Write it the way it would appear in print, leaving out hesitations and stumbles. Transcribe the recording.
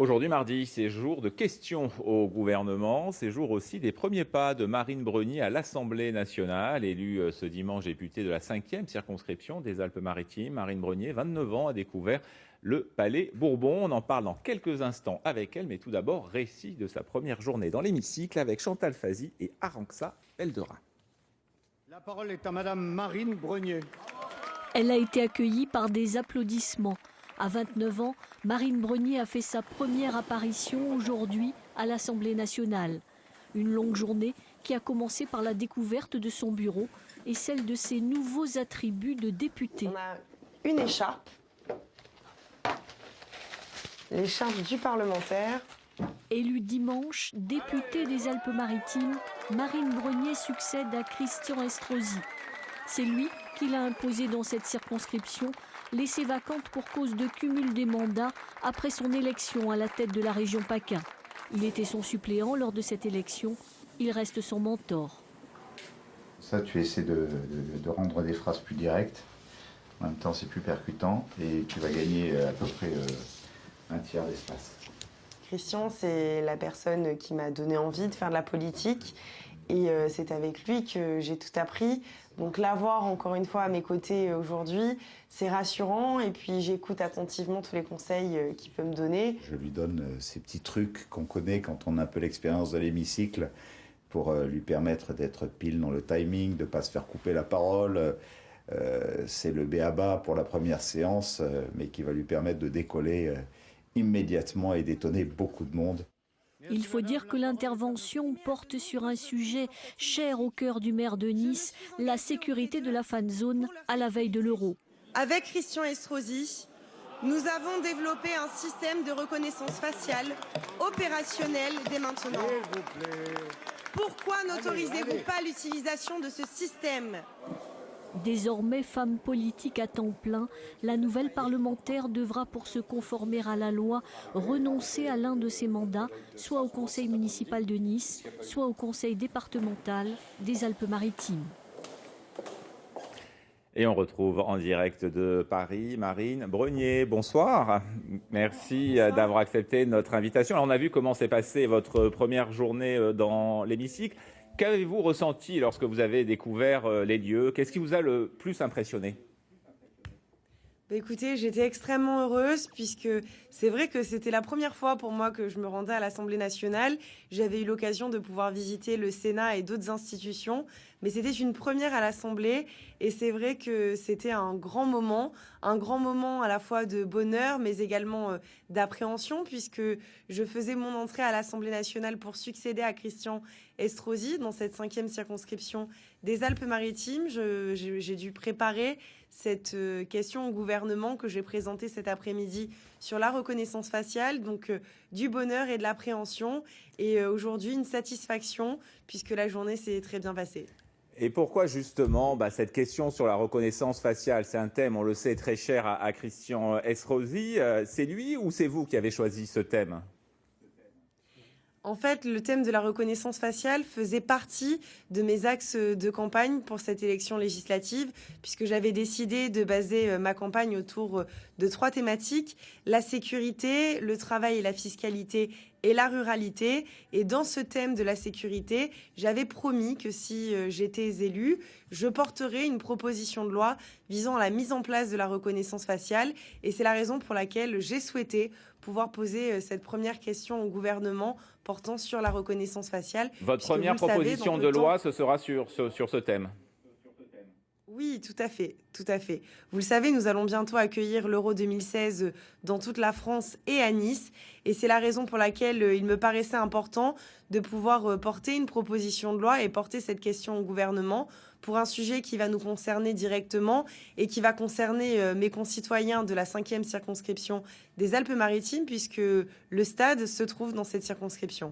Aujourd'hui, mardi, c'est jour de questions au gouvernement. C'est jour aussi des premiers pas de Marine Brenier à l'Assemblée nationale. Élue ce dimanche députée de la 5e circonscription des Alpes-Maritimes, Marine Brenier, 29 ans, a découvert le Palais Bourbon. On en parle dans quelques instants avec elle, mais tout d'abord, récit de sa première journée dans l'hémicycle avec Chantal Fazy et Arantxa Eldera. La parole est à Madame Marine Brenier. Elle a été accueillie par des applaudissements. À 29 ans, Marine Brenier a fait sa première apparition aujourd'hui à l'Assemblée nationale. Une longue journée qui a commencé par la découverte de son bureau et celle de ses nouveaux attributs de députée. On a une écharpe, l'écharpe du parlementaire. Élue dimanche, députée des Alpes-Maritimes, Marine Brenier succède à Christian Estrosi. C'est lui qui l'a imposé dans cette circonscription, laissée vacante pour cause de cumul des mandats après son élection à la tête de la région PACA. Il était son suppléant lors de cette élection, il reste son mentor. Ça, tu essaies de rendre des phrases plus directes, en même temps c'est plus percutant et tu vas gagner à peu près un tiers d'espace. Christian, c'est la personne qui m'a donné envie de faire de la politique et c'est avec lui que j'ai tout appris. Donc l'avoir encore une fois à mes côtés aujourd'hui, c'est rassurant et puis j'écoute attentivement tous les conseils qu'il peut me donner. Je lui donne ces petits trucs qu'on connaît quand on a un peu l'expérience de l'hémicycle pour lui permettre d'être pile dans le timing, de ne pas se faire couper la parole. C'est le b.a.-ba pour la première séance, mais qui va lui permettre de décoller immédiatement et d'étonner beaucoup de monde. Il faut dire que l'intervention porte sur un sujet cher au cœur du maire de Nice, la sécurité de la fan zone à la veille de l'Euro. Avec Christian Estrosi, nous avons développé un système de reconnaissance faciale opérationnel dès maintenant. Pourquoi n'autorisez-vous pas l'utilisation de ce système ? Désormais femme politique à temps plein, la nouvelle parlementaire devra, pour se conformer à la loi, renoncer à l'un de ses mandats, soit au conseil municipal de Nice, soit au conseil départemental des Alpes-Maritimes. Et on retrouve en direct de Paris Marine Brenier. Bonsoir. Merci d'avoir accepté notre invitation. Alors, on a vu comment s'est passée votre première journée dans l'hémicycle. Qu'avez-vous ressenti lorsque vous avez découvert les lieux? Qu'est-ce qui vous a le plus impressionné? Écoutez, j'étais extrêmement heureuse puisque c'est vrai que c'était la première fois pour moi que je me rendais à l'Assemblée nationale. J'avais eu l'occasion de pouvoir visiter le Sénat et d'autres institutions, mais c'était une première à l'Assemblée et c'est vrai que c'était un grand moment à la fois de bonheur mais également d'appréhension puisque je faisais mon entrée à l'Assemblée nationale pour succéder à Christian Estrosi dans cette 5e circonscription des Alpes-Maritimes. J'ai dû préparer cette question au gouvernement que j'ai présentée cet après-midi sur la reconnaissance faciale, donc du bonheur et de l'appréhension, et aujourd'hui une satisfaction puisque la journée s'est très bien passée. Et pourquoi justement cette question sur la reconnaissance faciale? C'est un thème, on le sait, très cher à Christian Estrosi. C'est lui ou c'est vous qui avez choisi ce thème? En fait, le thème de la reconnaissance faciale faisait partie de mes axes de campagne pour cette élection législative, puisque j'avais décidé de baser ma campagne autour de 3 thématiques: la sécurité, le travail et la fiscalité et la ruralité. Et dans ce thème de la sécurité, j'avais promis que si j'étais élue, je porterais une proposition de loi visant à la mise en place de la reconnaissance faciale. Et c'est la raison pour laquelle j'ai souhaité pouvoir poser cette première question au gouvernement portant sur la reconnaissance faciale. Votre première proposition de loi, ce sera sur ce thème? Oui, tout à fait, tout à fait. Vous le savez, nous allons bientôt accueillir l'Euro 2016 dans toute la France et à Nice. Et c'est la raison pour laquelle il me paraissait important de pouvoir porter une proposition de loi et porter cette question au gouvernement pour un sujet qui va nous concerner directement et qui va concerner mes concitoyens de la 5e circonscription des Alpes-Maritimes puisque le stade se trouve dans cette circonscription.